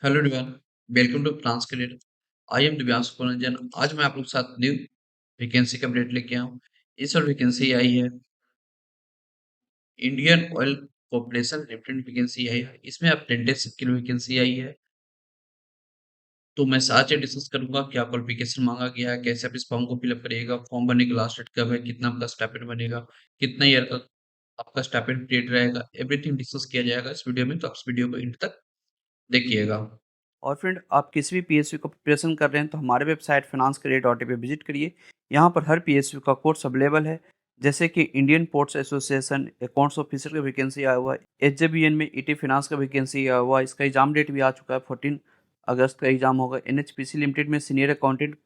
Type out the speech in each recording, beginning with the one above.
Hello everyone, welcome to France career. I am Divyansh Puranjan. आज मैं आप लोग के साथ न्यू वैकेंसी का अपडेट लेके आया हूँ। इस और वैकेंसी आई है Indian oil corporation limited vacancy आई है। इसमें अप्रेंटिसशिप की वैकेंसी आई है। तो मैं साथ ही डिस्कस करूंगा क्या क्वालिफिकेशन मांगा गया है, कैसे आप इस फॉर्म को फिलअप करिएगा, फॉर्म भरने की लास्ट डेट कब है, कितना आपका स्टाइपेंड बनेगा, कितना ईयर का आपका स्टाइपेंड पीरियड रहेगा, एवरीथिंग डिस्कस किया जाएगा इस वीडियो में। तो आप इस वीडियो को एंड तक देखिएगा। और फ्रेंड, आप किसी भी पीएसयू का प्रिपरेशन कर रहे हैं तो हमारे वेबसाइट financecredit.in पे विजिट करिए। यहाँ पर हर पीएसयू का कोर्स अवेलेबल है, जैसे कि Indian ports association accounts officer का वैकेंसी आया हुआ है, एचजेबीएन में ईटी फाइनेंस का वैकेंसी आया हुआ है। इसका एग्जाम डेट भी आ चुका है, 14 अगस्त का एग्जाम होगा। एनएचपीसी लिमिटेड में सीनियर अकाउंटेंट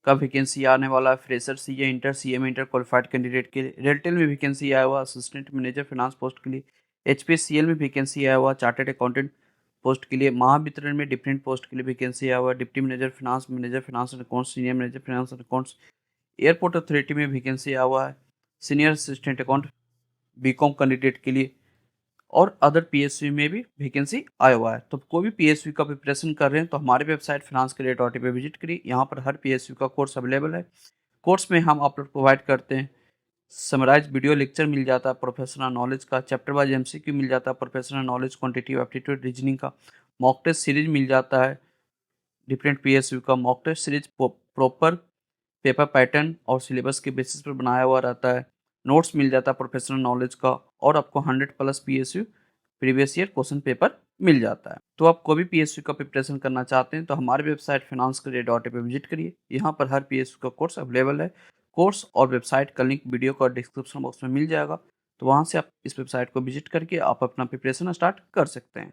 का वैकेंसी आने वाला है, फ्रेशर सीए इंटर सीए में इंटर क्वालिफाइड कैंडिडेट के लिए। रेलटेल में वैकेंसी आया हुआ असिस्टेंट मैनेजर फाइनेंस पोस्ट के लिए। एचपीसीएल में वैकेंसी आया हुआ चार्टर्ड अकाउंटेंट पोस्ट के लिए। महावितरण में डिफरेंट पोस्ट के लिए वैकेंसी आया हुआ deputy manager finance and accounts, senior manager finance and accounts. Airport authority में वैकेंसी आया हुआ है senior assistant account BCom candidate के लिए। और अदर पीएसयू में भी वैकेंसी आया हुआ है। तो कोई भी पीएसयू का प्रिपरेशन कर रहे हैं तो हमारे वेबसाइट financecredit.in पे विजिट करिए। यहाँ पर हर पीएसयू का कोर्स अवेलेबल है। कोर्स में हम आप लोग प्रोवाइड करते हैं समराइज वीडियो लेक्चर मिल जाता है, प्रोफेशनल नॉलेज का चैप्टर वाइज एमसीक्यू मिल जाता है, professional knowledge quantity aptitude reasoning का मॉक टेस्ट सीरीज मिल जाता है। डिफरेंट पीएसयू का mock test series proper paper pattern और सिलेबस के बेसिस पर बनाया हुआ रहता है। नोट्स मिल जाता है प्रोफेशनल नॉलेज का, और आपको 100+ PSU previous year question paper मिल जाता है। तो आप कोई भी पीएसयू का प्रिपरेशन करना चाहते हैं तो हमारे वेबसाइट financecredit.in पे विजिट करिए। यहाँ पर हर पीएसयू का कोर्स अवेलेबल है। कोर्स और वेबसाइट का लिंक वीडियो का डिस्क्रिप्शन बॉक्स में मिल जाएगा। तो वहाँ से आप इस वेबसाइट को विजिट करके आप अपना प्रिपरेशन स्टार्ट कर सकते हैं।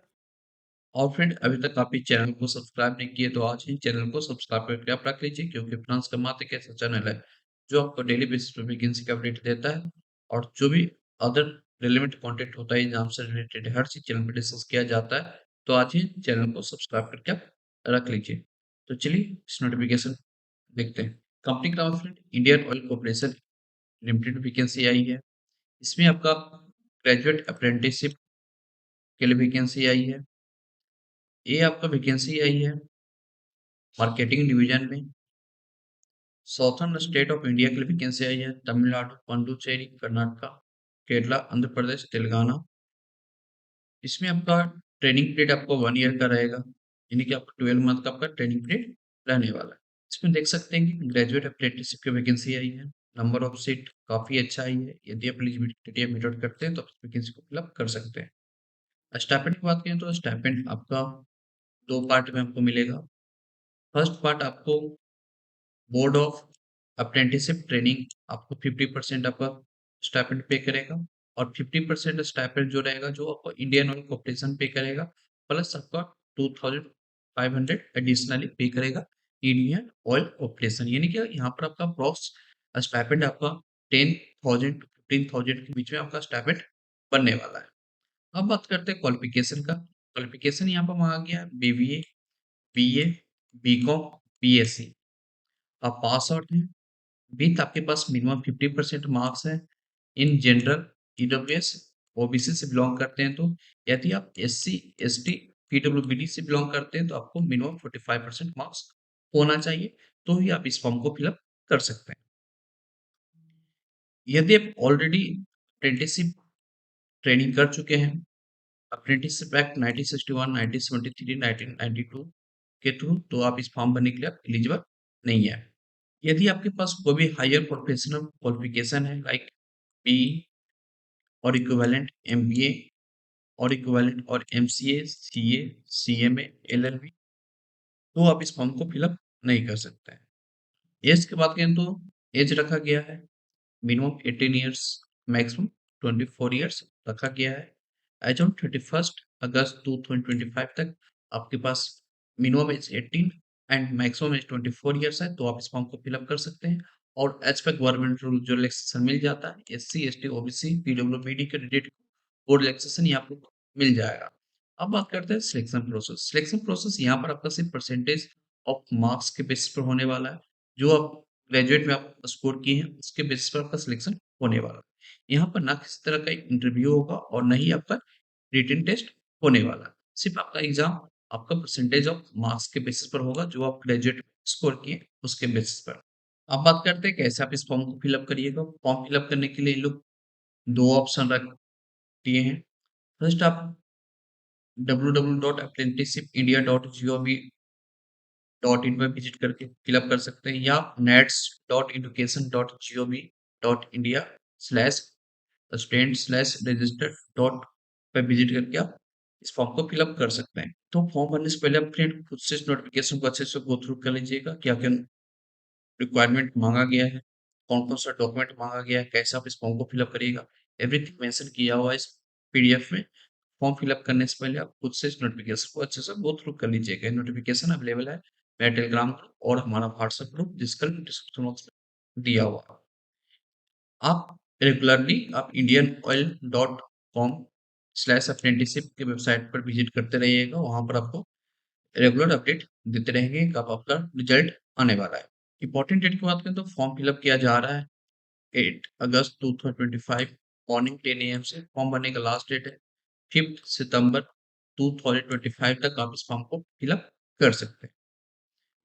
और फ्रेंड, अभी तक आप इस चैनल को सब्सक्राइब नहीं किए तो आज ही चैनल को सब्सक्राइब करके आप रख लीजिए, क्योंकि फ्रांस का मात्र एक ऐसा चैनल है जो आपको डेली बेसिस पर वैकेंसी का अपडेट देता है। और जो भी अदर रिलेवेंट कंटेंट होता है एग्जाम से रिलेटेड, हर चीज चैनल पर डिस्कस किया जाता है। तो आज ही चैनल को सब्सक्राइब करके आप रख लीजिए। तो चलिए इस नोटिफिकेशन देखते हैं। कंपनी का नाम friend Indian oil corporation limited vacancy आई है। इसमें आपका ग्रेजुएट अप्रेंटिसशिप के लिए वैकेंसी आई है। ये आपका वैकेंसी आई है मार्केटिंग डिवीजन में। साउथर्न स्टेट ऑफ इंडिया के लिए वैकेंसी आई है। तमिलनाडु, पुडुचेरी, कर्नाटका, केरला, आंध्र प्रदेश, तेलंगाना। इसमें आपका ट्रेनिंग पीरियड आपको 1 ईयर का रहेगा, यानी कि आपका 12 मंथ का आपका ट्रेनिंग पीरियड रहने वाला है। इसमें देख सकते हैं कि ग्रेजुएट अप्रेंटिसशिप की वैकेंसी आई है। नंबर ऑफ सीट काफी अच्छा आई है। यदि आप एलिजिबिलिटी मीट आउट करते हैं तो आप इस वैकेंसी को फिलअप कर सकते हैं। स्टाइपेंड की बात करें तो स्टाइपेंड आपका 2 पार्ट में आपको मिलेगा। फर्स्ट पार्ट आपको बोर्ड ऑफ अप्रेंटिसशिप ट्रेनिंग आपको 50% आपका स्टाइपेंड पे करेगा, और 50% स्टाइपेंड जो रहेगा जो आपको इंडियन ऑयल कॉर्पोरेशन पे करेगा, प्लस आपका 2500 एडिशनली पे करेगा इंडियन ऑयल कॉर्पोरेशन। यानी कि यहाँ पर आपका अप्रॉक्स स्टाइपेंड आपका 10,000 to 15,000 के बीच में आपका स्टाइपेंड बनने वाला है। अब बात करते हैं क्वालिफिकेशन का। क्वालिफिकेशन यहाँ पर मांगा गया है बीबीए, बीए, बीकॉम, बीएससी। आप पास आउट हैं विथ आपके पास मिनिमम 50% मार्क्स है इन जनरल, ईडब्ल्यूएस, ओबीसी से बिलोंग करते हैं तो। यदि आप एससी, एसटी, पीडब्ल्यूबीडी से बिलोंग करते हैं तो आपको मिनिमम 45% मार्क्स होना चाहिए, तो ही आप इस फॉर्म को फिलअप कर सकते हैं। यदि आप ऑलरेडी अप्रेंटिसशिप ट्रेनिंग कर चुके हैं अप्रेंटिसशिप एक्ट 1961, 1973, 1992 के थ्रू, तो आप इस फॉर्म भरने के लिए एलिजिबल नहीं है। यदि आपके पास कोई भी हायर प्रोफेशनल क्वालिफिकेशन है लाइक बी और इक्विवेलेंट एमबीए और इक्विवेलेंट और एमसीए, सीए, सीएमए, एलएलबी, तो आप इस फॉर्म को फिलअप नहीं कर सकते हैं। एज की बात करें तो एज रखा गया है मिनिमम 18 ईयर्स, मैक्सिमम 24 ईयर्स रखा गया है। एज ऑन 31 अगस्त 2025 तक आपके पास minimum age 18 and maximum age 24 years है, तो आप इस फॉर्म को फिलअप कर सकते हैं। और एज पर गवर्नमेंट रूल जो रिलैक्सेशन मिल जाता है SC, ST, OBC, PWBD candidate को रिलैक्सेशन यहाँ पर मिल जाएगा। अब बात करते हैं सिलेक्शन प्रोसेस। सिलेक्शन प्रोसेस यहाँ पर आपका सिर्फ परसेंटेज ऑफ मार्क्स के बेसिस पर होने वाला है। जो आप ग्रेजुएट में आप स्कोर किए हैं उसके बेसिस पर आपका सिलेक्शन होने वाला है। यहाँ पर ना किसी तरह का इंटरव्यू होगा और ना ही आपका रिटन टेस्ट होने वाला है। सिर्फ आपका एग्जाम आपका परसेंटेज ऑफ मार्क्स के बेसिस पर होगा, जो आप ग्रेजुएट स्कोर किए उसके बेसिस पर। अब बात करते हैं कैसे आप इस फॉर्म को फिलअप करिएगा। फॉर्म फिलअप करने के लिए इन लोग 2 ऑप्शन रख दिए हैं। फर्स्ट आप www.apprenticeshipindia.gov.in पर विजिट करके फिलअप कर सकते हैं, या nets.education.gov.india/student/registered पे विजिट करके आप इस फॉर्म को फिलअप कर सकते हैं। तो फॉर्म भरने से पहले आप फ्रेंड खुद से इस नोटिफिकेशन को अच्छे से गो थ्रू कर लीजिएगा, क्या-क्या रिक्वायरमेंट माँगा गया है, कौन-कौन सा डॉक्यूमेंट माँगा गया है, कैसे आप इस फॉर्म को फिलअप करिएगा, एवरीथिंग मेंशन किया हुआ है इस पीडीएफ में। फॉर्म फिलअप करने से पहले आप खुद से इस नोटिफिकेशन को अच्छे से गो थ्रू कर लीजिएगा। ये नोटिफिकेशन अवेलेबल है मेरा टेलीग्राम ग्रुप और हमारा व्हाट्सएप ग्रुप, जिसका लिंक डिस्क्रिप्शन बॉक्स में दिया हुआ है। आप रेगुलरली आप indianoil.com/apprenticeship के वेबसाइट पर विजिट करते रहिएगा, वहाँ पर आपको रेगुलर अपडेट देते रहेंगे कब आपका रिजल्ट आने वाला है। इम्पोर्टेंट डेट की बात करें तो फॉर्म फिलअप किया जा रहा है 8 अगस्त 2025 मॉर्निंग 10 AM से। फॉर्म भरने का लास्ट डेट है 5 सितंबर 2025 तक आप इस फॉर्म को फिलअप कर सकते हैं।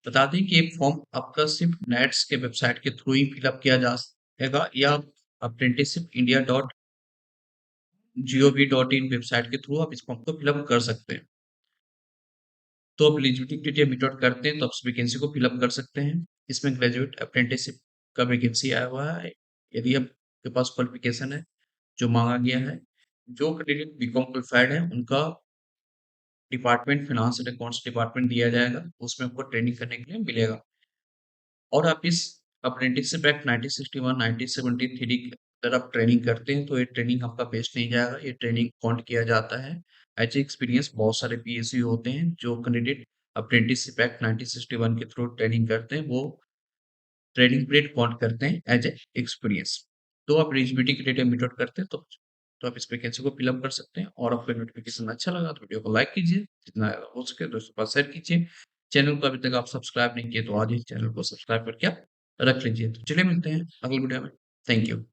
बता दें कि ये फॉर्म आपका सिर्फ नेट्स के वेबसाइट के थ्रू ही फिलअप किया जा सकेगा, या apprenticeshipindia.gov.in वेबसाइट के थ्रू आप इस फॉर्म को फिलअप कर सकते हैं। तो आप एलिजिबिलिटी क्राइटेरिया मीट आउट करते हैं तो आप इस वैकेंसी को फिलअप कर सकते हैं। इसमें ग्रेजुएट अप्रेंटिसशिप का वैकेंसी आया हुआ है। यदि आपके पास क्वालिफिकेशन है जो मांगा गया है, जो कैंडिडेट बीकॉम क्वालिफाइड है उनका department finance and accounts department दिया जाएगा, उसमें आपको ट्रेनिंग करने के लिए मिलेगा। और आप इस अप्रेंटिसशिप एक्ट 1961 1973 के अंदर आप ट्रेनिंग करते हैं तो ये ट्रेनिंग आपका वेस्ट नहीं जाएगा, ये ट्रेनिंग काउंट किया जाता है एज एक्सपीरियंस। बहुत सारे पीएसयू होते हैं जो कैंडिडेट अप्रेंटिसशिप एक्ट 1961 के थ्रू ट्रेनिंग करते हैं, वो ट्रेनिंग पीरियड काउंट करते हैं एज ए एक्सपीरियंस। तो आप एलिजिबिलिटी क्राइटेरिया मीट आउट करते हैं तो आप इस वैकेंसी को फिलअप कर सकते हैं। और आपको नोटिफिकेशन अच्छा लगा तो वीडियो को लाइक कीजिए, जितना हो सके दोस्तों के पास शेयर कीजिए। चैनल को अभी तक आप सब्सक्राइब नहीं किए तो आज ही चैनल को सब्सक्राइब करके आप रख लीजिए। तो चलिए मिलते हैं अगली वीडियो में। Thank you.